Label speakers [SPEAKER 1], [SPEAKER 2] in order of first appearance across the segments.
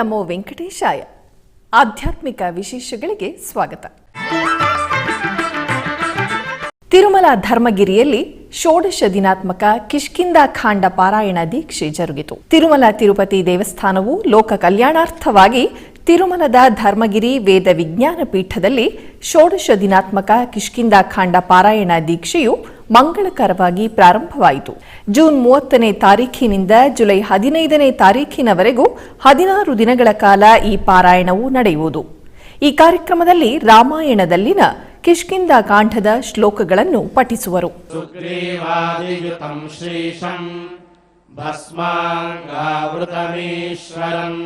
[SPEAKER 1] ನಮೋ ವೆಂಕಟೇಶಾಯ. ಆಧ್ಯಾತ್ಮಿಕ ವಿಶೇಷಗಳಿಗೆ ಸ್ವಾಗತ. ತಿರುಮಲ ಧರ್ಮಗಿರಿಯಲ್ಲಿ ಷೋಡಶ ದಿನಾತ್ಮಕ ಕಿಷ್ಕಿಂಧಾಕಾಂಡ ಪಾರಾಯಣ ದೀಕ್ಷೆ ಜರುಗಿತು. ತಿರುಮಲ ತಿರುಪತಿ ದೇವಸ್ಥಾನವು ಲೋಕ ಕಲ್ಯಾಣಾರ್ಥವಾಗಿ ತಿರುಮಲದ ಧರ್ಮಗಿರಿ ವೇದ ವಿಜ್ಞಾನ ಪೀಠದಲ್ಲಿ ಷೋಡಶ ದಿನಾತ್ಮಕ ಕಿಷ್ಕಿಂಧಾಕಾಂಡ ಪಾರಾಯಣ ದೀಕ್ಷೆಯು ಮಂಗಳಕರವಾಗಿ ಪ್ರಾರಂಭವಾಯಿತು. ಜೂನ್ 30ನೇ ತಾರೀಖಿನಿಂದ ಜುಲೈ 15ನೇ ತಾರೀಖಿನವರೆಗೂ 16 ದಿನಗಳ ಕಾಲ ಈ ಪಾರಾಯಣವು ನಡೆಯುವುದು. ಈ ಕಾರ್ಯಕ್ರಮದಲ್ಲಿ ರಾಮಾಯಣದಲ್ಲಿನ ಕಿಷ್ಕಿಂಧಾಕಾಂಡದ ಶ್ಲೋಕಗಳನ್ನು ಪಠಿಸುವರು.
[SPEAKER 2] ಸುಗ್ರೀವಾದಿಯುತಂ ಶ್ರೀಶಂ ಭಸ್ಮಾಂಗಾವೃತಮೀಶ್ವರಂ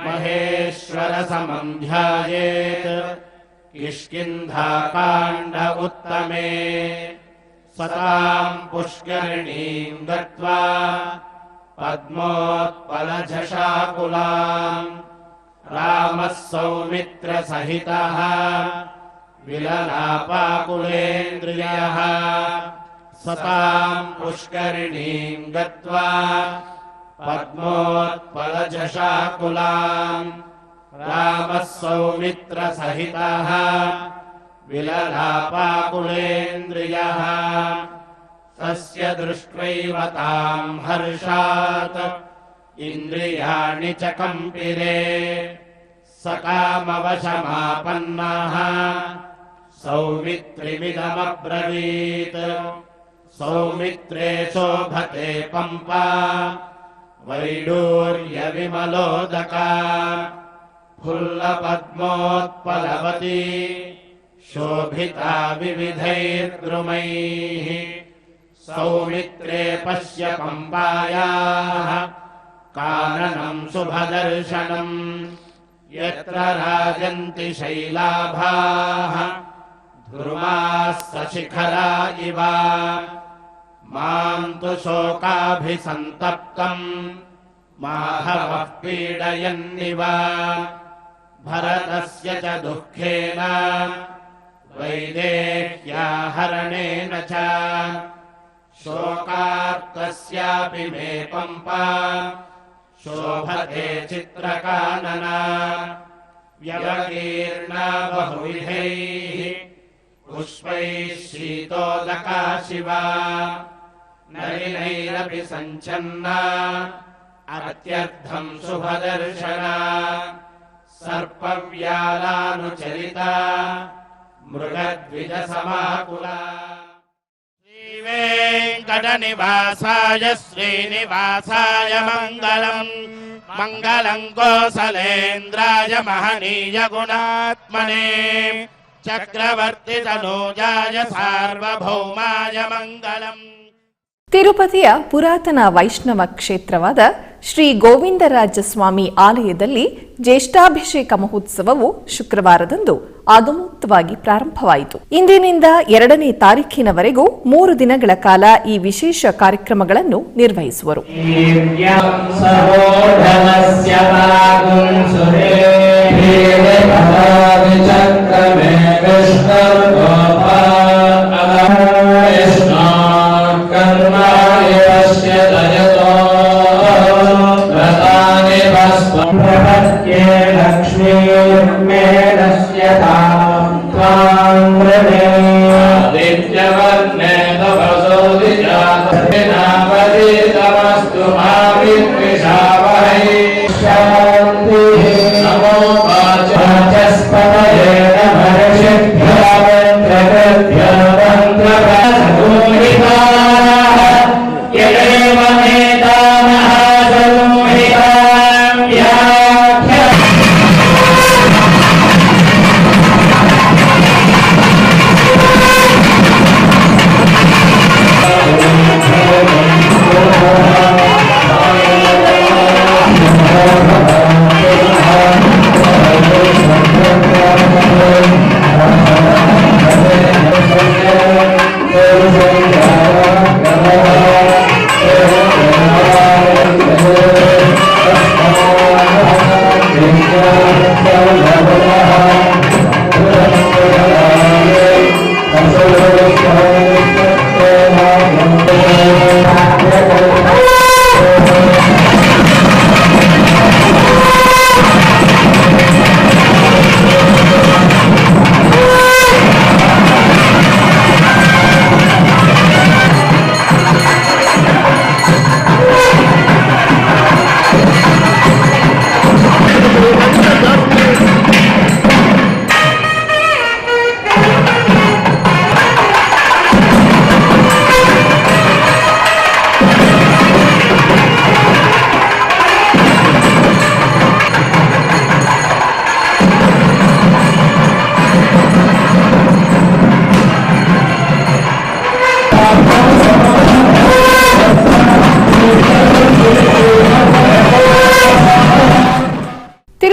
[SPEAKER 2] ಮಹೇಶ್ವರ ಸಮಂ ಧ್ಯಾಯೇತ್ ಕಿಷ್ಕಿಂಧಾಕಾಂಡ ಉತ್ತಮೇ ಸತಾಂ ಪುಷ್ಕರಿಣೀಂ ಗತ್ವಾ ಪದ್ಮೋತ್ಪಲಝಷಾಕುಲಾಂ ರಾಮಃ ಸೌಮಿತ್ರ ಸಹಿತಃ ವಿಲಲಾಪಾಕುಲೇಂದ್ರಿಯಃ ಸತಾಂ ಪುಷ್ಕರಿಣೀಂ ಗತ್ವಾ ಪದ್ಮೋತ್ಪಲಝಷಾಕುಲಾಂ ರಾಮಃ ಸೌಮಿತ್ರ ಸಹಿತಃ ವಿಲಲಾಪಾಕುಲೇಂದ್ರಿಯಃ ತಸ್ಯ ದೃಷ್ಟ್ವೈವ ತಾಂ ಹರ್ಷಾತ್ ಇಂದ್ರಿಯಾಣಿ ಚ ಕಂಪಿರೇ ಸಕಾಮವಶಮಾಪನ್ನಃ ಸೌಮಿತ್ರಿಮಿದಮಬ್ರವೀತ್ ಸೌಮಿತ್ರೇ ಶೋಭತೆ ಪಂಪಾ ವೈಡೂರ್ಯ ವಿಮಲೋದಕ ಫುಲ್ಲಪದ್ಮೋತ್ಪಲವತಿ ಶೋಭಿತಾ ವಿವಿಧೈರ್ದ್ರುಮೈಃ ಸೌಮಿತ್ರೇ ಪಶ್ಯ ಪಂಪಾಯಾಃ ಕಾನನಂ ಶುಭದರ್ಶನಂ ಯತ್ರ ರಾಜಂತಿ ಶೈಲಾಭಾಃ ಧ್ರುಮಾಃ ಸಶಿಖರಾ ಇವ ಮಾಂ ತು ಶೋಕಾಭಿಸಂತಪ್ತಂ ಮಾಧವಃ ಪೀಡಯನ್ನಿವ ಭರತಸ್ಯ ಚ ದುಃಖೇನ ವೈದೇಹ್ಯಾ ಹರಣೇನ ಚ ಶೋಕಾರ್ತಸ್ಯಾಪಿ ಮೇ ಪಂಪಾ ಶೋಭತೆ ಚಿತ್ರಕಾನನ ವ್ಯವಕೀರ್ಣಾ ಬಹುವಿಧೈಃ ಪುಷ್ಪೈಃ ಶೀತೋದಕಾ ಶಿವಾ ನಳಿನೈರಪಿ ಸಂಚನ್ನಾ ಅತ್ಯರ್ಥಂ ಶುಭದರ್ಶನಾ ಸರ್ಪವ್ಯಾಲಾನುಚರಿತಾ ಮೃಗದ್ವಿಜಸಮಾಕುಲಾ. ಶ್ರೀವೇಂಕಟನಿವಾಸಾಯ ಶ್ರೀನಿವಾಸಾಯ ಮಂಗಲಂ ಮಂಗಲಂ ಕೋಸಲೇಂದ್ರಾಯ ಮಹನೀಯ ಗುಣಾತ್ಮನೇ ಚಕ್ರವರ್ತಿ ತನೂಜಾಯ ಸಾರ್ವಭೌಮಾಯ ಮಂಗಲಂ.
[SPEAKER 1] ತಿರುಪತಿಯ ಪುರಾತನ ವೈಷ್ಣವ ಕ್ಷೇತ್ರವಾದ ಶ್ರೀ ಗೋವಿಂದರಾಜಸ್ವಾಮಿ ಆಲಯದಲ್ಲಿ ಜ್ಯೇಷ್ಠಾಭಿಷೇಕ ಮಹೋತ್ಸವವು ಶುಕ್ರವಾರದಂದು ಆಗಮೋಕ್ತವಾಗಿ ಪ್ರಾರಂಭವಾಯಿತು. ಇಂದಿನಿಂದ 2ನೇ ತಾರೀಖಿನವರೆಗೂ 3 ದಿನಗಳ ಕಾಲ ಈ ವಿಶೇಷ ಕಾರ್ಯಕ್ರಮಗಳನ್ನು ನಿರ್ವಹಿಸುವರು.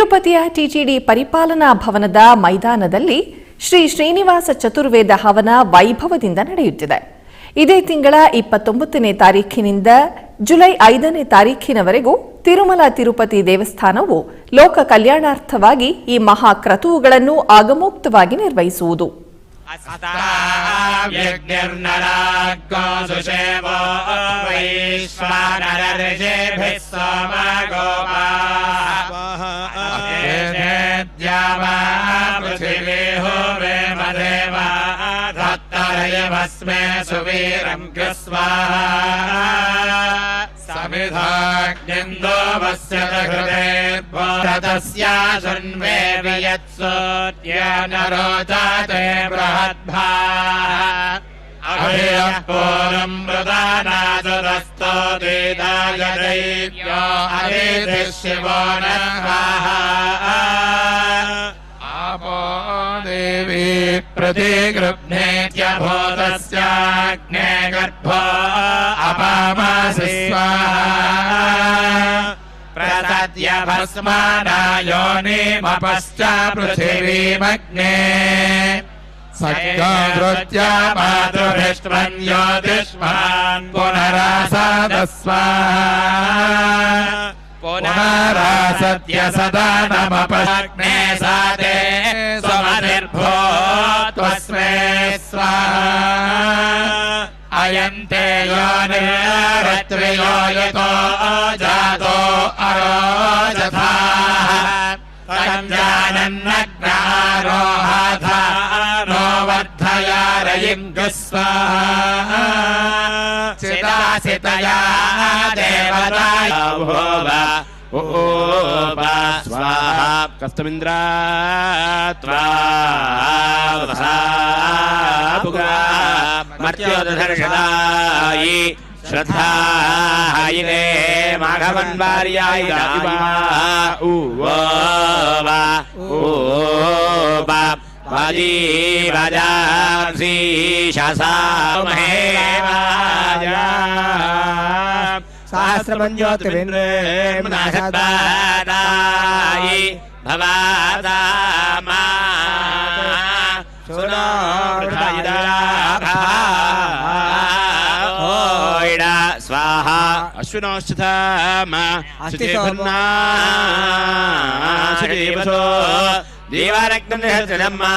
[SPEAKER 1] ತಿರುಪತಿಯ ಟಿಟಿಡಿ ಪರಿಪಾಲನಾ ಭವನದ ಮೈದಾನದಲ್ಲಿ ಶ್ರೀ ಶ್ರೀನಿವಾಸ ಚತುರ್ವೇದ ಹವನ ವೈಭವದಿಂದ ನಡೆಯುತ್ತಿದೆ. ಇದೇ ತಿಂಗಳ 29ನೇ ತಾರೀಖಿನಿಂದ ಜುಲೈ 5ನೇ ತಾರೀಖಿನವರೆಗೂ ತಿರುಮಲ ತಿರುಪತಿ ದೇವಸ್ಥಾನವು ಲೋಕ ಕಲ್ಯಾಣಾರ್ಥವಾಗಿ ಈ ಮಹಾಕ್ರತುವುಗಳನ್ನು ಆಗಮೋಕ್ತವಾಗಿ ನಿರ್ವಹಿಸುವುದು.
[SPEAKER 2] भस्मे सुवीरं कृस्वाहा समिधाग्निन्दो वस्यत हृदेर्भोरतस्याशुन्वे वियत्सोऽन्यनरोचते बृहद्भा अभियः पूरं मृदानाजुरस्तो दीदाय दैव्यो अदितिः शिवो नः देवी प्रतिगृह्णेत्यभूतस्याग्ने गर्भो अपामासि स्वाहा प्रसद्य भस्मानायोनिमपश्च पृथिवीमग्ने सख्याधृत्या मातृभिष्ट्वन् ज्योतिष्मान् पुनरासादस्वाहा पुनरासत्य सदा नमपग्ने सादे स्वमनिर्भो त्वस्मै स्वाहा अयन्ते योनिरत्वयो यतो जातो अरोजथाः तञ्जानन्नग्नारोहाथा नो वर्धयारयिं स्वाहा चिदासितया देवताया भोवा ओपा स्वाहा कस्तमिन्द्रा त्वा मर्त्योदधर्षदायि श्रद्धायिने माघवन्वार्याय उवा ओपा वाजी वाजांसी शासामहे वाजा सहस्रमञ्ज्योतिर्विन्द्रेमनाशदायि भवादामा सुनो ओइडा स्वाहा अश्विनोश्चताम शुचिभर्ना शुचिवसो दीवारग्ननिहर्षणम्मा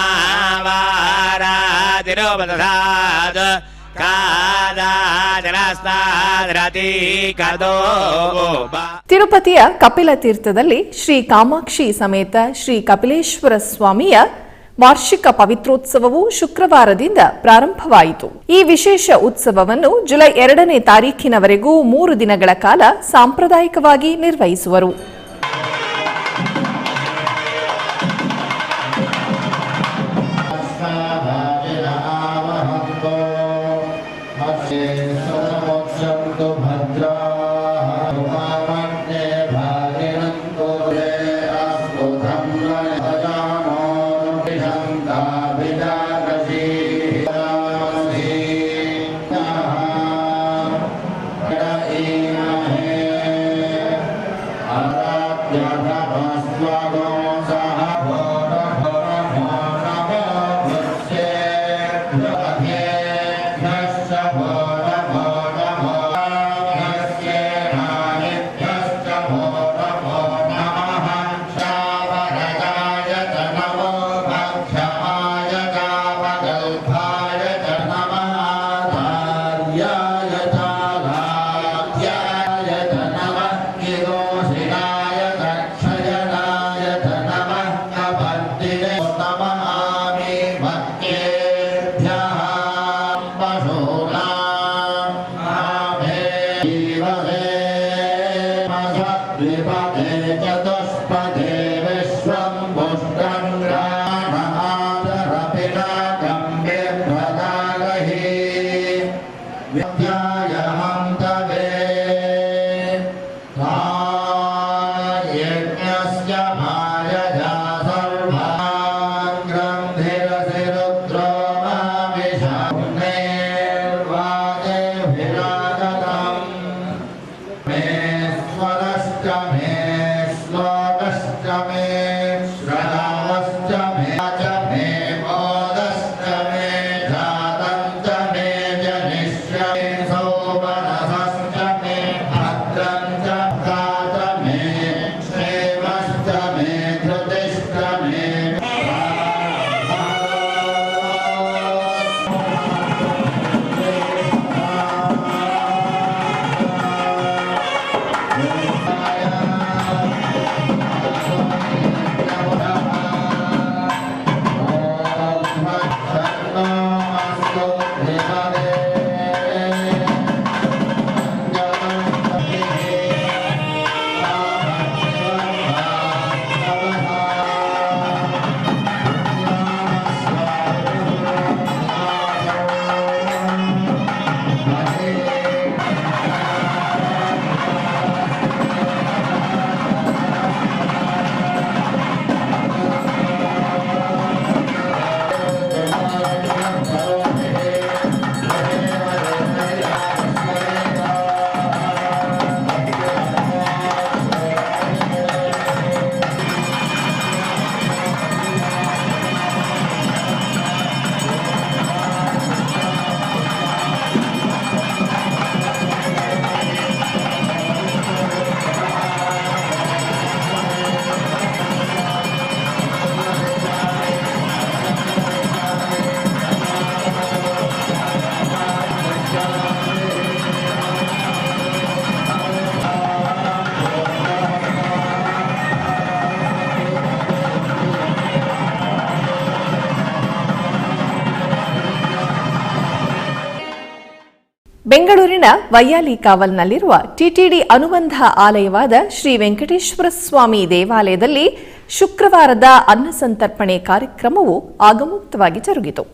[SPEAKER 2] वारातिरोपदधाद
[SPEAKER 1] ತಿರುಪತಿಯ ಕಪಿಲ ತೀರ್ಥದಲ್ಲಿ ಶ್ರೀ ಕಾಮಾಕ್ಷಿ ಸಮೇತ ಶ್ರೀ ಕಪಿಲೇಶ್ವರ ಸ್ವಾಮಿಯ ವಾರ್ಷಿಕ ಪವಿತ್ರೋತ್ಸವವು ಶುಕ್ರವಾರದಿಂದ ಪ್ರಾರಂಭವಾಯಿತು. ಈ ವಿಶೇಷ ಉತ್ಸವವನ್ನು ಜುಲೈ 2ನೇ ತಾರೀಖಿನವರೆಗೂ 3 ದಿನಗಳ ಕಾಲ ಸಾಂಪ್ರದಾಯಿಕವಾಗಿ ನಿರ್ವಹಿಸುವರು.
[SPEAKER 3] मे
[SPEAKER 1] ಪಟ್ಟಣ ವೈಯಾಲಿ ಕಾವಲ್ನಲ್ಲಿರುವ ಟಿಟಿಡಿ ಅನುಬಂಧ ಆಲಯವಾದ ಶ್ರೀ ವೆಂಕಟೇಶ್ವರ ಸ್ವಾಮಿ ದೇವಾಲಯದಲ್ಲಿ ಶುಕ್ರವಾರದ ಅನ್ನಸಂತರ್ಪಣೆ ಕಾರ್ಯಕ್ರಮವು ಆಗಮುಕ್ತವಾಗಿ ಜರುಗಿತು.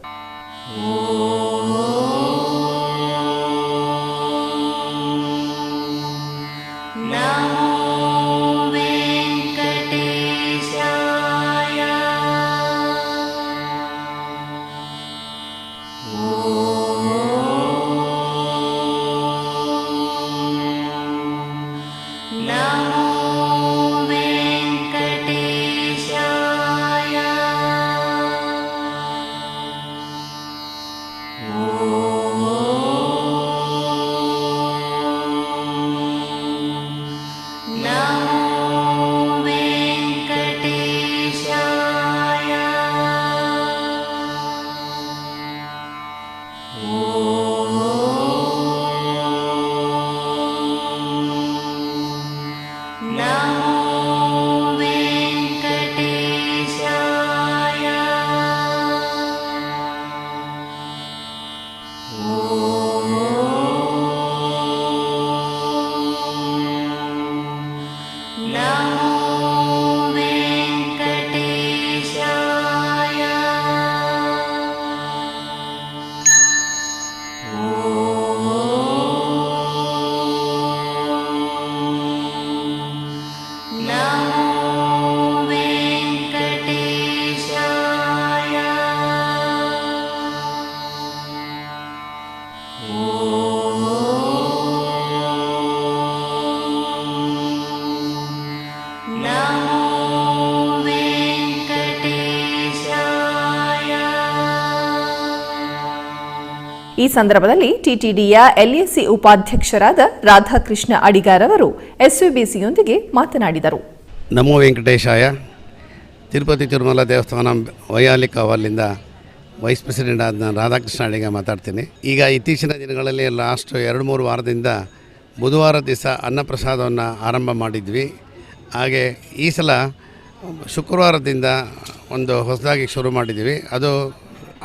[SPEAKER 1] ಈ ಸಂದರ್ಭದಲ್ಲಿ ಟಿಟಿಡಿಯ ಎಲ್ಎಸಿ ಉಪಾಧ್ಯಕ್ಷರಾದ ರಾಧಾಕೃಷ್ಣ ಅಡಿಗಾರ್ ಅವರು ಎಸ್ವಿಬಿಸಿಯೊಂದಿಗೆ ಮಾತನಾಡಿದರು.
[SPEAKER 3] ನಮೋ ವೆಂಕಟೇಶಾಯ. ತಿರುಪತಿ ತಿರುಮಲ ದೇವಸ್ಥಾನ ವೈಯಾಲಿ ಕಾವಲಿಂದ ವೈಸ್ ಪ್ರೆಸಿಡೆಂಟ್ ಆದ ನಾನು ರಾಧಾಕೃಷ್ಣ ಅಡಿಗಾರ್ ಮಾತಾಡ್ತೀನಿ. ಈಗ ಇತ್ತೀಚಿನ ದಿನಗಳಲ್ಲಿ ಲಾಸ್ಟ್ 2-3 ವಾರದಿಂದ ಬುಧವಾರ ದಿವಸ ಅನ್ನಪ್ರಸಾದವನ್ನು ಆರಂಭ ಮಾಡಿದ್ವಿ. ಹಾಗೆ ಈ ಸಲ ಶುಕ್ರವಾರದಿಂದ ಒಂದು ಹೊಸದಾಗಿ ಶುರು ಮಾಡಿದ್ದೀವಿ. ಅದು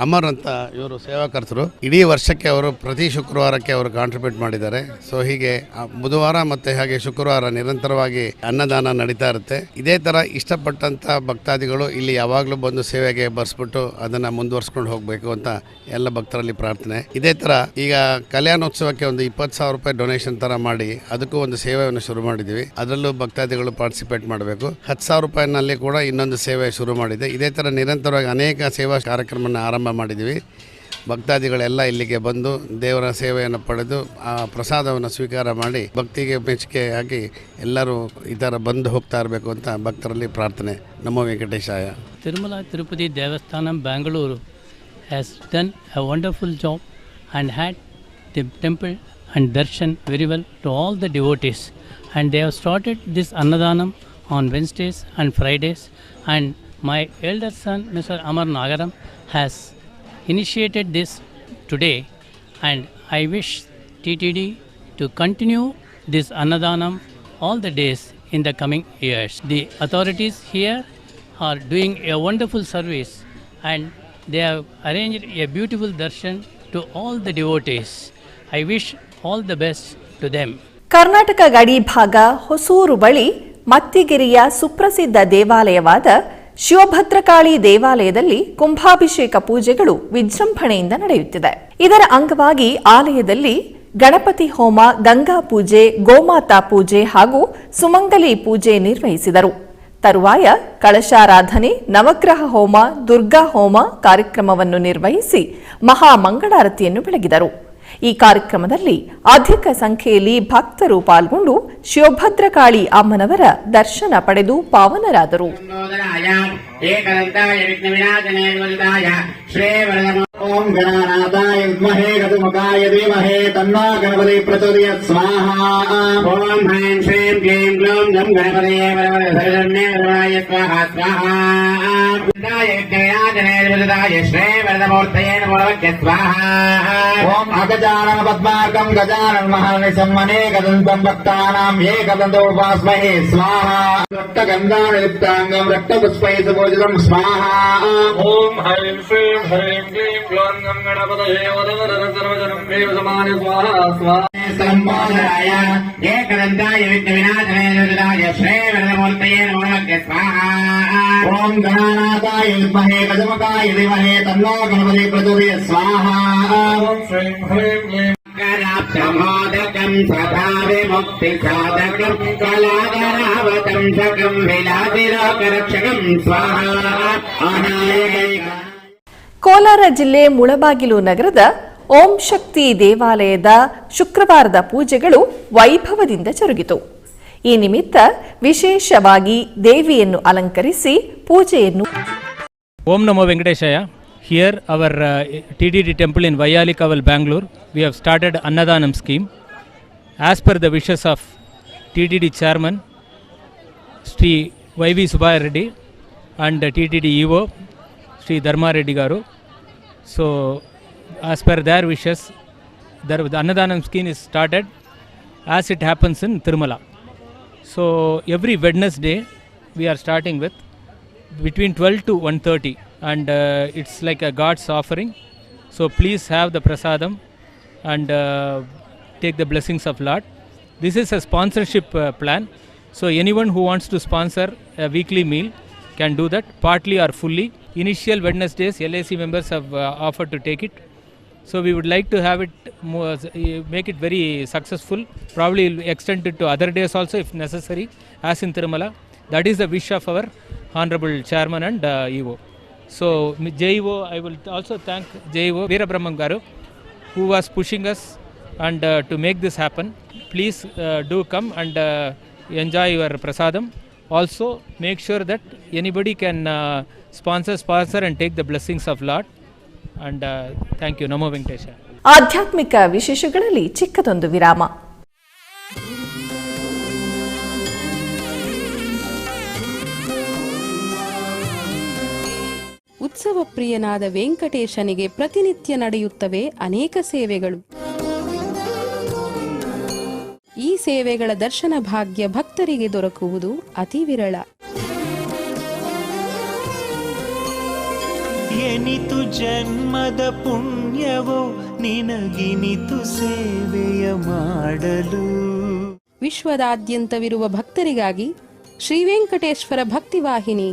[SPEAKER 3] ಅಮರ್ ಅಂತ ಇವರು ಸೇವಾಕರ್ತರು. ಇಡೀ ವರ್ಷಕ್ಕೆ ಅವರು ಪ್ರತಿ ಶುಕ್ರವಾರಕ್ಕೆ ಅವರು ಕಾಂಟ್ರಿಬ್ಯೂಟ್ ಮಾಡಿದ್ದಾರೆ. ಸೊ ಹೀಗೆ ಬುಧವಾರ ಮತ್ತು ಹಾಗೆ ಶುಕ್ರವಾರ ನಿರಂತರವಾಗಿ ಅನ್ನದಾನ ನಡೀತಾ ಇರುತ್ತೆ. ಇದೇ ಥರ ಇಷ್ಟಪಟ್ಟಂಥ ಭಕ್ತಾದಿಗಳು ಇಲ್ಲಿ ಯಾವಾಗಲೂ ಬಂದು ಸೇವೆಗೆ ಬರ್ಸ್ಬಿಟ್ಟು ಅದನ್ನು ಮುಂದುವರ್ಸ್ಕೊಂಡು ಹೋಗಬೇಕು ಅಂತ ಎಲ್ಲ ಭಕ್ತರಲ್ಲಿ ಪ್ರಾರ್ಥನೆ. ಇದೇ ಥರ ಈಗ ಕಲ್ಯಾಣೋತ್ಸವಕ್ಕೆ ಒಂದು 20,000 ರೂಪಾಯಿ ಡೊನೇಷನ್ ಥರ ಮಾಡಿ ಅದಕ್ಕೂ ಒಂದು ಸೇವೆಯನ್ನು ಶುರು ಮಾಡಿದ್ದೀವಿ. ಅದರಲ್ಲೂ ಭಕ್ತಾದಿಗಳು ಪಾರ್ಟಿಸಿಪೇಟ್ ಮಾಡಬೇಕು. 10,000 ರೂಪಾಯಿನಲ್ಲಿ ಕೂಡ ಇನ್ನೊಂದು ಸೇವೆ ಶುರು ಮಾಡಿದೆ. ಇದೇ ಥರ ನಿರಂತರವಾಗಿ ಅನೇಕ ಸೇವಾ ಕಾರ್ಯಕ್ರಮವನ್ನು ಆರಂಭ ಮಾಡಿದ್ದೀವಿ. ಭಕ್ತಾದಿಗಳೆಲ್ಲ ಇಲ್ಲಿಗೆ ಬಂದು ದೇವರ ಸೇವೆಯನ್ನು ಪಡೆದು ಆ ಪ್ರಸಾದವನ್ನು ಸ್ವೀಕಾರ ಮಾಡಿ ಭಕ್ತಿಗೆ ಮೆಚ್ಚುಗೆ ಹಾಕಿ ಎಲ್ಲರೂ ಈ ಥರ ಬಂದು ಹೋಗ್ತಾ ಇರಬೇಕು ಅಂತ ಭಕ್ತರಲ್ಲಿ ಪ್ರಾರ್ಥನೆ. ನಮೋ ವೆಂಕಟೇಶಾಯ.
[SPEAKER 4] Tirumala Tirupati Devasthanam Bangalore has done a wonderful job and had the temple and darshan very well to all the devotees, and they have started this Annadanam on Wednesdays and Fridays, and my elder son Mr. Amar Nagaram has initiated this today, and I wish TTD to continue this Annadanam all the days in the coming years. The authorities here are doing a wonderful service, and they have arranged a beautiful darshan to all the devotees. I wish all the best to them.
[SPEAKER 1] Karnataka ಗಡಿ ಭಾಗ ಹೊಸೂರು ಬಳಿ ಮತ್ತಿಗಿರಿಯ ಸುಪ್ರಸಿದ್ಧ ದೇವಾಲಯವಾದ ಶಿವಭದ್ರಕಾಳಿ ದೇವಾಲಯದಲ್ಲಿ ಕುಂಭಾಭಿಷೇಕ ಪೂಜೆಗಳು ವಿಜೃಂಭಣೆಯಿಂದ ನಡೆಯುತ್ತಿದೆ. ಇದರ ಅಂಗವಾಗಿ ಆಲಯದಲ್ಲಿ ಗಣಪತಿ ಹೋಮ, ಗಂಗಾ ಪೂಜೆ, ಗೋಮಾತಾ ಪೂಜೆ ಹಾಗೂ ಸುಮಂಗಲಿ ಪೂಜೆ ನಿರ್ವಹಿಸಿದರು. ತರುವಾಯ ಕಳಶಾರಾಧನೆ, ನವಗ್ರಹ ಹೋಮ, ದುರ್ಗಾ ಹೋಮ ಕಾರ್ಯಕ್ರಮವನ್ನು ನಿರ್ವಹಿಸಿ ಮಹಾಮಂಗಳಾರತಿಯನ್ನು ಬೆಳಗಿದರು. ಈ ಕಾರ್ಯಕ್ರಮದಲ್ಲಿ ಅಧಿಕ ಸಂಖ್ಯೆಯಲ್ಲಿ ಭಕ್ತರು ಪಾಲ್ಗೊಂಡು ಶಿವಭದ್ರಕಾಳಿ ಅಮ್ಮನವರ ದರ್ಶನ ಪಡೆದು ಪಾವನರಾದರು.
[SPEAKER 5] ಓಂ ಗಣನಾಥಾಯ ವಿದ್ಮಹೇ ಗಜಮುಖಾಯ ಧೀಮಹಿ ತನ್ನೋ ಗಣಪತಿ ಪ್ರಚೋದಯಾತ್ ಸ್ವಾಹಾ. ಓಂ ಹ್ರೀಂ ಶ್ರೀಂ ಕ್ಲೀಂ ಗ್ಲೌಂ ಗಂ ಗಣಪತಯೇ ವರವರಧರಣೇ ವರವಾಯ ಸ್ವಾಹಾ ಸ್ವಾಹಾ. ವಿದ್ಯಾಯ ವಿಘ್ನವಿನಾಶನೇ ವಿದುತಾಯ ಶ್ರೀ ವರದಮೂರ್ತಯೇ ನಮೋ ನಮಃ ಸ್ವಾಹಾ. ಓಂ ಅಗಜಾನನ ಪದ್ಮಾರ್ಕಂ ಗಜಾನನ ಮಹಾನಿಶಂ ಅನೇಕದಂತಂ ಭಕ್ತಾನಾಂ ಏಕದಂತೋ ಉಪಾಸ್ಮಹೇ ಸ್ವಾಹಾ. ರಕ್ತಗಂಧಾನಿಲಿಪ್ತಾಂಗಂ ರಕ್ತಪುಷ್ಪೈಃ ಸುಪೂಜಿತಂ ಸ್ವಾಹಾ. ಓಂ ಹ್ರೀಂ ಶ್ರೀಂ ಹ್ರೀಂ ಕ್ಲೀಂ ओम गं गणपतये वरवरदं सर्वजनं देव समाने स्वाहा स्वाहा संबोधनाय एकदन्ताय विघ्नविनाशनाय निरताय श्रीवरदमूर्तये नमः स्वाहा ओम गणानाथाय विद्महे गजमुखाय धीमहि तन्नो गणपतिः प्रचोदयात् स्वाहा ओम श्रीं ह्रीं क्लीं कराब्धमोदकं सदा विमुक्तिसाधकं कलाकरावतं सकं विलासिलोकरक्षकं स्वाहा अनायकैका
[SPEAKER 1] ಕೋಲಾರ ಜಿಲ್ಲೆ ಮುಳಬಾಗಿಲು ನಗರದ ಓಂ ಶಕ್ತಿ ದೇವಾಲಯದ ಶುಕ್ರವಾರದ ಪೂಜೆಗಳು ವೈಭವದಿಂದ ಜರುಗಿತು. ಈ ನಿಮಿತ್ತ ವಿಶೇಷವಾಗಿ ದೇವಿಯನ್ನು ಅಲಂಕರಿಸಿ ಪೂಜೆಯನ್ನು
[SPEAKER 6] Om Namo Venkateshaya. Here our TDD temple in Vayalikaval, Bangalore, we have started Annadanam scheme. As per the wishes of TDD chairman, Sri YV Subhaya Reddy and TDD EO, Sri Dharma Reddy Garu. So, as per their wishes, the Annadanam scheme is started as it happens in Tirumala. So, every Wednesday we are starting with between 12 to 1:30 and it's like a God's offering. So, please have the prasadam and take the blessings of Lord. This is a sponsorship plan. So, anyone who wants to sponsor a weekly meal can do that, partly or fully. Initial Wednesdays, LAC members have offered to take it. So we would like to have it more, make it very successful. Probably extend it to other days also if necessary, as in Tirumala. That is the wish of our Honorable Chairman and EO. So JEO, I will also thank JEO Veerabrahman Garu, who was pushing us and to make this happen. Please do come and enjoy your prasadam. Also make sure that anybody can sponsor and take the blessings of Lord. And thank you. Namo Venkatesha.
[SPEAKER 1] ಆಧ್ಯಾತ್ಮಿಕ ವಿಶೇಷಗಳಲ್ಲಿ ಚಿಕ್ಕದೊಂದು ವಿರಾಮ.
[SPEAKER 7] ಉತ್ಸವ ಪ್ರಿಯನಾದ ವೆಂಕಟೇಶನಿಗೆ ಪ್ರತಿನಿತ್ಯ ನಡೆಯುತ್ತವೆ ಅನೇಕ ಸೇವೆಗಳು. ಈ ಸೇವೆಗಳ ದರ್ಶನ ಭಾಗ್ಯ ಭಕ್ತರಿಗೆ ದೊರಕುವುದು ಅತಿ ವಿರಳ.
[SPEAKER 8] ಎನಿತು ಜನ್ಮದ ಪುಣ್ಯವೋ ನಿನಗಿನಿತು ಸೇವೆಯ ಮಾಡಲು.
[SPEAKER 7] ವಿಶ್ವದಾದ್ಯಂತವಿರುವ ಭಕ್ತರಿಗಾಗಿ ಶ್ರೀ ವೆಂಕಟೇಶ್ವರ ಭಕ್ತಿವಾಹಿನಿ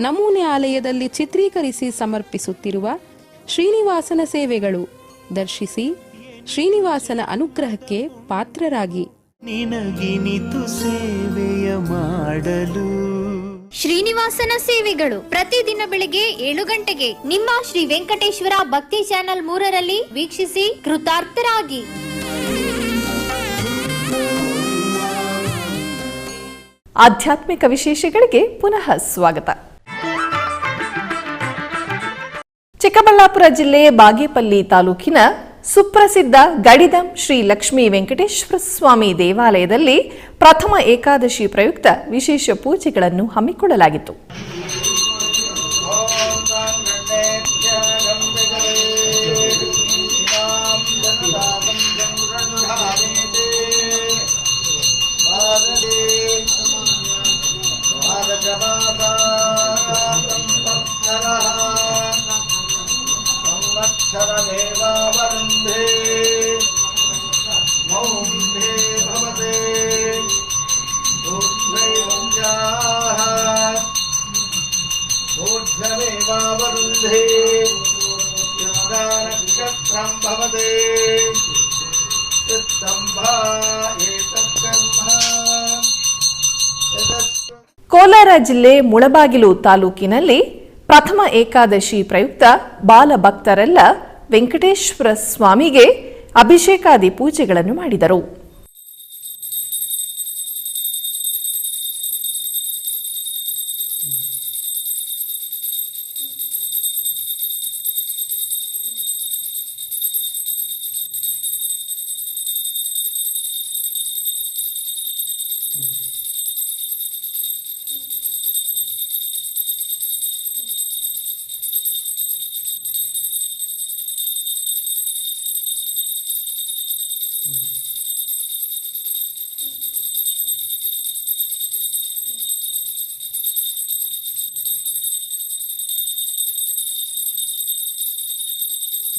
[SPEAKER 7] ನಮೂನೆ ಆಲಯದಲ್ಲಿ ಚಿತ್ರೀಕರಿಸಿ ಸಮರ್ಪಿಸುತ್ತಿರುವ ಶ್ರೀನಿವಾಸನ ಸೇವೆಗಳು ದರ್ಶಿಸಿ ಶ್ರೀನಿವಾಸನ ಅನುಗ್ರಹಕ್ಕೆ ಪಾತ್ರರಾಗಿ.
[SPEAKER 8] ನಿನಗಿನಿತು ಸೇವೆಯ ಮಾಡಲು.
[SPEAKER 9] ಶ್ರೀನಿವಾಸನ ಸೇವೆಗಳು ಪ್ರತಿದಿನ ಬೆಳಗ್ಗೆ 7 ಗಂಟೆಗೆ ನಿಮ್ಮ ಶ್ರೀ ವೆಂಕಟೇಶ್ವರ ಭಕ್ತಿ ಚಾನೆಲ್ 3ರಲ್ಲಿ ವೀಕ್ಷಿಸಿ ಕೃತಾರ್ಥರಾಗಿ.
[SPEAKER 1] ಆಧ್ಯಾತ್ಮಿಕ ವಿಶೇಷಗಳಿಗೆ ಪುನಃ ಸ್ವಾಗತ. ಚಿಕ್ಕಬಳ್ಳಾಪುರ ಜಿಲ್ಲೆ ಬಾಗೇಪಲ್ಲಿ ತಾಲೂಕಿನ ಸುಪ್ರಸಿದ್ಧ ಗಡಿದಂ ಶ್ರೀ ಲಕ್ಷ್ಮೀ ವೆಂಕಟೇಶ್ವರ ಸ್ವಾಮಿ ದೇವಾಲಯದಲ್ಲಿ ಪ್ರಥಮ ಏಕಾದಶಿ ಪ್ರಯುಕ್ತ ವಿಶೇಷ ಪೂಜೆಗಳನ್ನು ಹಮ್ಮಿಕೊಳ್ಳಲಾಗಿತ್ತು. ಕೋಲಾರ ಜಿಲ್ಲೆ ಮುಳಬಾಗಿಲು ತಾಲೂಕಿನಲ್ಲಿ ಪ್ರಥಮ ಏಕಾದಶಿ ಪ್ರಯುಕ್ತ ಬಾಲಭಕ್ತರೆಲ್ಲ ವೆಂಕಟೇಶ್ವರ ಸ್ವಾಮಿಗೆ ಅಭಿಷೇಕಾದಿ ಪೂಜೆಗಳನ್ನು ಮಾಡಿದರು. ಶ್ರೀ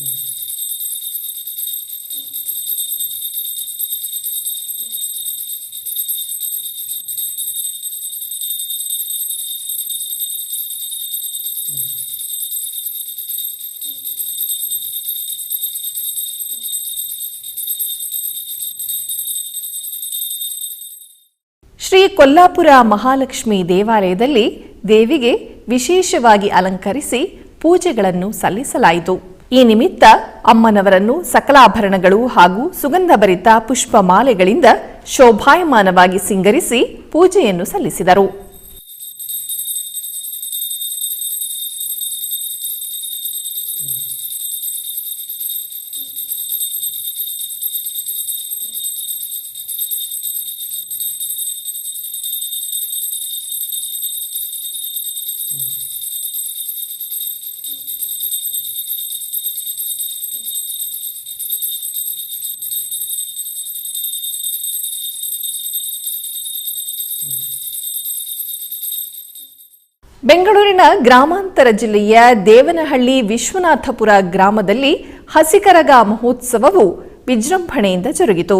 [SPEAKER 1] ಕೊಲ್ಲಾಪುರ ಮಹಾಲಕ್ಷ್ಮಿ ದೇವಾಲಯದಲ್ಲಿ ದೇವಿಗೆ ವಿಶೇಷವಾಗಿ ಅಲಂಕರಿಸಿ ಪೂಜೆಗಳನ್ನು ಸಲ್ಲಿಸಲಾಯಿತು. ಈ ನಿಮಿತ್ತ ಅಮ್ಮನವರನ್ನು ಸಕಲಾಭರಣಗಳು ಹಾಗೂ ಸುಗಂಧಭರಿತ ಪುಷ್ಪಮಾಲೆಗಳಿಂದ ಶೋಭಾಯಮಾನವಾಗಿ ಸಿಂಗರಿಸಿ ಪೂಜೆಯನ್ನು ಸಲ್ಲಿಸಿದರು. ಬೆಂಗಳೂರಿನ ಗ್ರಾಮಾಂತರ ಜಿಲ್ಲೆಯ ದೇವನಹಳ್ಳಿ ವಿಶ್ವನಾಥಪುರ ಗ್ರಾಮದಲ್ಲಿ ಹಸಿಕರಗ ಮಹೋತ್ಸವವು ವಿಜೃಂಭಣೆಯಿಂದ ಜರುಗಿತು.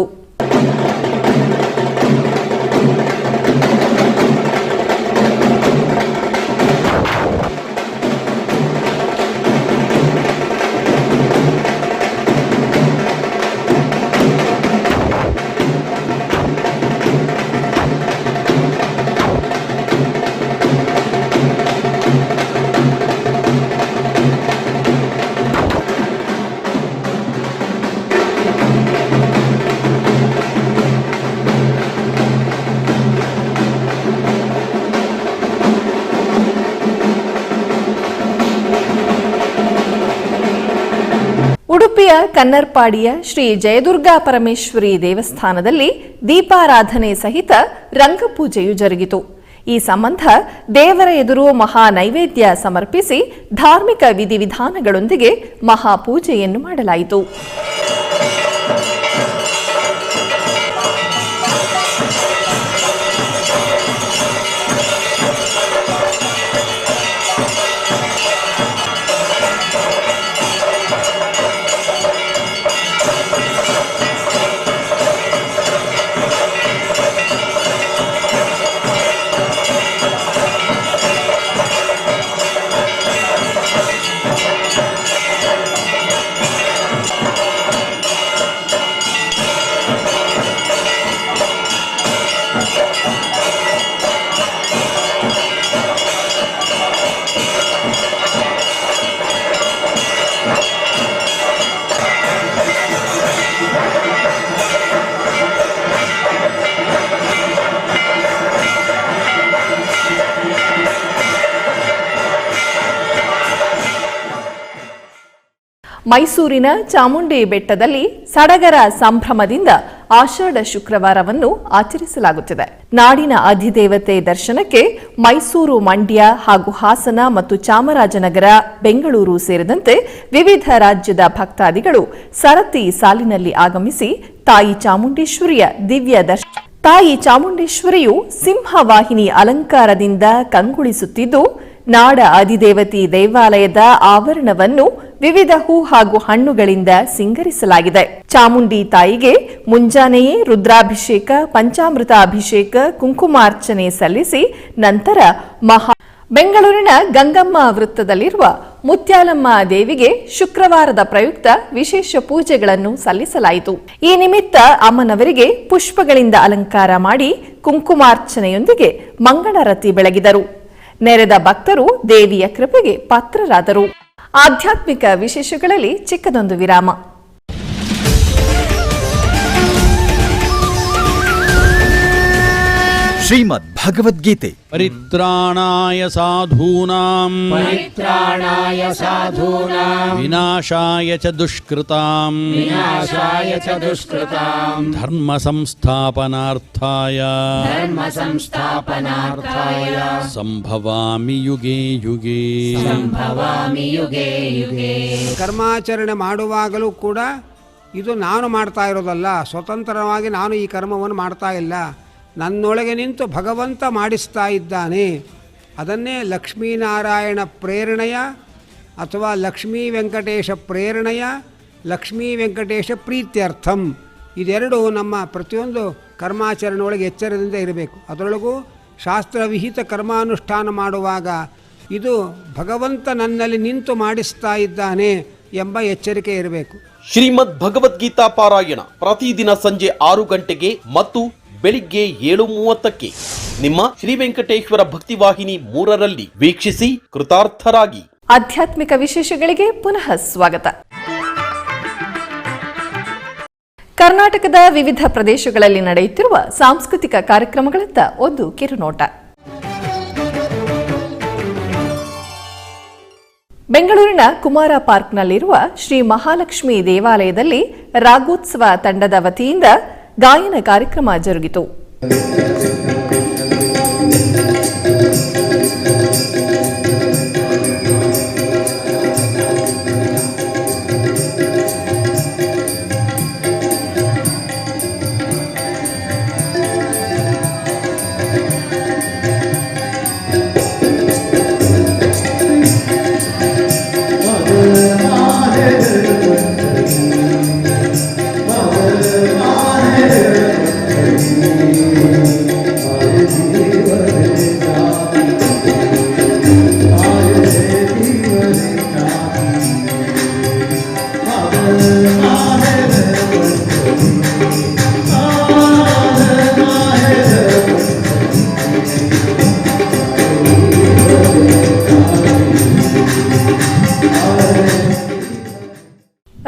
[SPEAKER 1] ಉಡುಪಿಯ ಕನ್ನರ್ಪಾಡಿಯ ಶ್ರೀ ಜಯದುರ್ಗಾ ಪರಮೇಶ್ವರಿ ದೇವಸ್ಥಾನದಲ್ಲಿ ದೀಪಾರಾಧನೆ ಸಹಿತ ರಂಗಪೂಜೆಯು ಜರುಗಿತು. ಈ ಸಂಬಂಧ ದೇವರ ಎದುರು ಮಹಾ ನೈವೇದ್ಯ ಸಮರ್ಪಿಸಿ ಧಾರ್ಮಿಕ ವಿಧಿವಿಧಾನಗಳೊಂದಿಗೆ ಮಹಾಪೂಜೆಯನ್ನು ಮಾಡಲಾಯಿತು. ಮೈಸೂರಿನ ಚಾಮುಂಡಿ ಬೆಟ್ಟದಲ್ಲಿ ಸಡಗರ ಸಂಭ್ರಮದಿಂದ ಆಷಾಢ ಶುಕ್ರವಾರವನ್ನು ಆಚರಿಸಲಾಗುತ್ತಿದೆ. ನಾಡಿನ ಅಧಿದೇವತೆ ದರ್ಶನಕ್ಕೆ ಮೈಸೂರು, ಮಂಡ್ಯ ಹಾಗೂ ಹಾಸನ ಮತ್ತು ಚಾಮರಾಜನಗರ, ಬೆಂಗಳೂರು ಸೇರಿದಂತೆ ವಿವಿಧ ರಾಜ್ಯದ ಭಕ್ತಾದಿಗಳು ಸರತಿ ಸಾಲಿನಲ್ಲಿ ಆಗಮಿಸಿ ತಾಯಿ ಚಾಮುಂಡೇಶ್ವರಿಯ ದಿವ್ಯ ದರ್ಶನ. ತಾಯಿ ಚಾಮುಂಡೇಶ್ವರಿಯು ಸಿಂಹವಾಹಿನಿ ಅಲಂಕಾರದಿಂದ ಕಂಗೊಳಿಸುತ್ತಿದ್ದು, ನಾಡ ಅಧಿದೇವತಿ ದೇವಾಲಯದ ಆವರಣವನ್ನು ವಿವಿಧ ಹೂ ಹಾಗೂ ಹಣ್ಣುಗಳಿಂದ ಸಿಂಗರಿಸಲಾಗಿದೆ. ಚಾಮುಂಡಿ ತಾಯಿಗೆ ಮುಂಜಾನೆಯೇ ರುದ್ರಾಭಿಷೇಕ, ಪಂಚಾಮೃತ ಅಭಿಷೇಕ, ಕುಂಕುಮಾರ್ಚನೆ ಸಲ್ಲಿಸಿ ನಂತರ ಬೆಂಗಳೂರಿನ ಗಂಗಮ್ಮ ವೃತ್ತದಲ್ಲಿರುವ ಮುತ್ಯಾಲಮ್ಮ ದೇವಿಗೆ ಶುಕ್ರವಾರದ ಪ್ರಯುಕ್ತ ವಿಶೇಷ ಪೂಜೆಗಳನ್ನು ಸಲ್ಲಿಸಲಾಯಿತು. ಈ ನಿಮಿತ್ತ ಅಮ್ಮನವರಿಗೆ ಪುಷ್ಪಗಳಿಂದ ಅಲಂಕಾರ ಮಾಡಿ ಕುಂಕುಮಾರ್ಚನೆಯೊಂದಿಗೆ ಮಂಗಳಾರತಿ ಬೆಳಗಿದರು. ನೆರೆದ ಭಕ್ತರು ದೇವಿಯ ಕೃಪೆಗೆ ಪಾತ್ರರಾದರು. ಆಧ್ಯಾತ್ಮಿಕ ವಿಶೇಷಗಳಲ್ಲಿ ಚಿಕ್ಕದೊಂದು ವಿರಾಮ.
[SPEAKER 10] ಶ್ರೀಮದ್ ಭಗವದ್ಗೀತೆ
[SPEAKER 2] ಪರಿತ್ರಾಣಾಯ ಸಾಧೂನಾಂ ವಿನಾಶಾಯ ಚ ದುಷ್ಕೃತಾಂ ಧರ್ಮ ಸಂಸ್ಥಾಪನಾರ್ಥಾಯ ಸಂಭವಾಮಿ ಯುಗೇ ಯುಗೇ.
[SPEAKER 11] ಕರ್ಮಾಚರಣೆ ಮಾಡುವಾಗಲೂ ಕೂಡ ಇದು ನಾನು ಮಾಡ್ತಾ ಇರೋದಲ್ಲ, ಸ್ವತಂತ್ರವಾಗಿ ನಾನು ಈ ಕರ್ಮವನ್ನು ಮಾಡ್ತಾ ಇಲ್ಲ, ನನ್ನೊಳಗೆ ನಿಂತು ಭಗವಂತ ಮಾಡಿಸ್ತಾ ಇದ್ದಾನೆ. ಅದನ್ನೇ ಲಕ್ಷ್ಮೀನಾರಾಯಣ ಪ್ರೇರಣೆಯ ಅಥವಾ ಲಕ್ಷ್ಮೀ ವೆಂಕಟೇಶ ಪ್ರೇರಣೆಯ ಲಕ್ಷ್ಮೀ ವೆಂಕಟೇಶ ಪ್ರೀತ್ಯರ್ಥಂ. ಇದೆರಡು ನಮ್ಮ ಪ್ರತಿಯೊಂದು ಕರ್ಮಾಚರಣೆ ಒಳಗೆ ಎಚ್ಚರದಿಂದ ಇರಬೇಕು. ಅದರೊಳಗೂ ಶಾಸ್ತ್ರವಿಹಿತ ಕರ್ಮಾನುಷ್ಠಾನ ಮಾಡುವಾಗ ಇದು ಭಗವಂತ ನನ್ನಲ್ಲಿ ನಿಂತು ಮಾಡಿಸ್ತಾ ಇದ್ದಾನೆ ಎಂಬ ಎಚ್ಚರಿಕೆ ಇರಬೇಕು.
[SPEAKER 12] ಶ್ರೀಮದ್ ಭಗವದ್ಗೀತಾ ಪಾರಾಯಣ ಪ್ರತಿದಿನ ಸಂಜೆ 6 ಗಂಟೆಗೆ ಮತ್ತು ಬೆಳಿಗ್ಗೆ 7:30ಕ್ಕೆ ನಿಮ್ಮ ಶ್ರೀ ವೆಂಕಟೇಶ್ವರ ಭಕ್ತಿವಾಹಿನಿ 3ರಲ್ಲಿ ವೀಕ್ಷಿಸಿ ಕೃತಾರ್ಥರಾಗಿ.
[SPEAKER 1] ಆಧ್ಯಾತ್ಮಿಕ ವಿಶೇಷಗಳಿಗೆ ಪುನಃ ಸ್ವಾಗತ. ಕರ್ನಾಟಕದ ವಿವಿಧ ಪ್ರದೇಶಗಳಲ್ಲಿ ನಡೆಯುತ್ತಿರುವ ಸಾಂಸ್ಕೃತಿಕ ಕಾರ್ಯಕ್ರಮಗಳತ್ತ ಒಂದು ಕಿರುನೋಟ. ಬೆಂಗಳೂರಿನ ಕುಮಾರ ಪಾರ್ಕ್ನಲ್ಲಿರುವ ಶ್ರೀ ಮಹಾಲಕ್ಷ್ಮಿ ದೇವಾಲಯದಲ್ಲಿ ರಾಗೋತ್ಸವ ತಂಡದ ವತಿಯಿಂದ ಗಾಯನ ಕಾರ್ಯಕ್ರಮ ಜರುಗಿತು.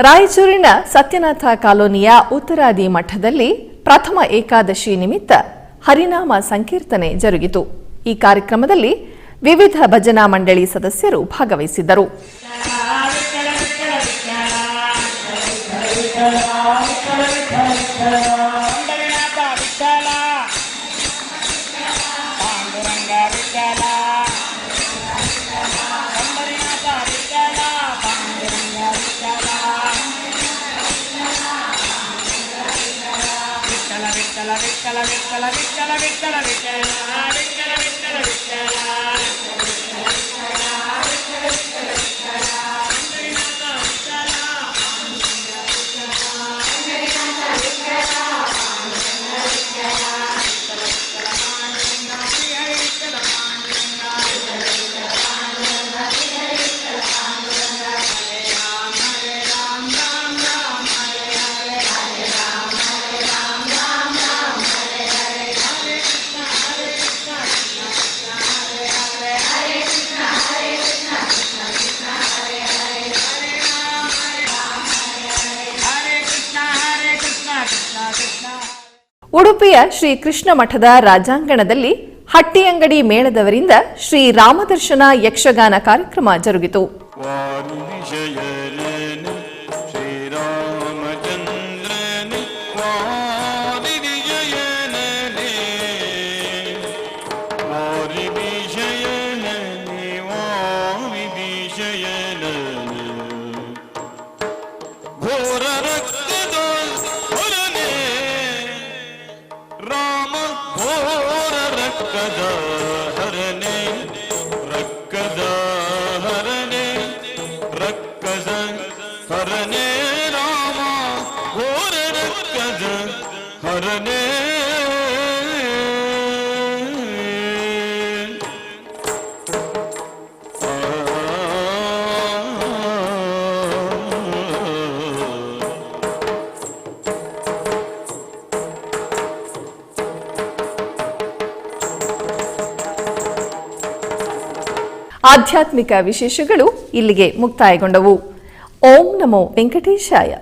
[SPEAKER 1] ರಾಯಚೂರಿನ ಸತ್ಯನಾಥ ಕಾಲೋನಿಯ ಉತ್ತರಾದಿ ಮಠದಲ್ಲಿ ಪ್ರಥಮ ಏಕಾದಶಿ ನಿಮಿತ್ತ ಹರಿನಾಮ ಸಂಕೀರ್ತನೆ ಜರುಗಿತು. ಈ ಕಾರ್ಯಕ್ರಮದಲ್ಲಿ ವಿವಿಧ ಭಜನಾ ಮಂಡಳಿ ಸದಸ್ಯರು ಭಾಗವಹಿಸಿದ್ದರು. ಉಡುಪಿಯ ಶ್ರೀ ಕೃಷ್ಣ ಮಠದ ರಾಜಾಂಗಣದಲ್ಲಿ ಹಟ್ಟಿಯಂಗಡಿ ಮೇಳದವರಿಂದ ಶ್ರೀ ರಾಮದರ್ಶನ ಯಕ್ಷಗಾನ ಕಾರ್ಯಕ್ರಮ ಜರುಗಿತು. ಆಧ್ಯಾತ್ಮಿಕ ವಿಶೇಷಗಳು ಇಲ್ಲಿಗೆ ಮುಕ್ತಾಯಗೊಂಡವು. ಓಂ ನಮೋ ವೆಂಕಟೇಶಾಯ.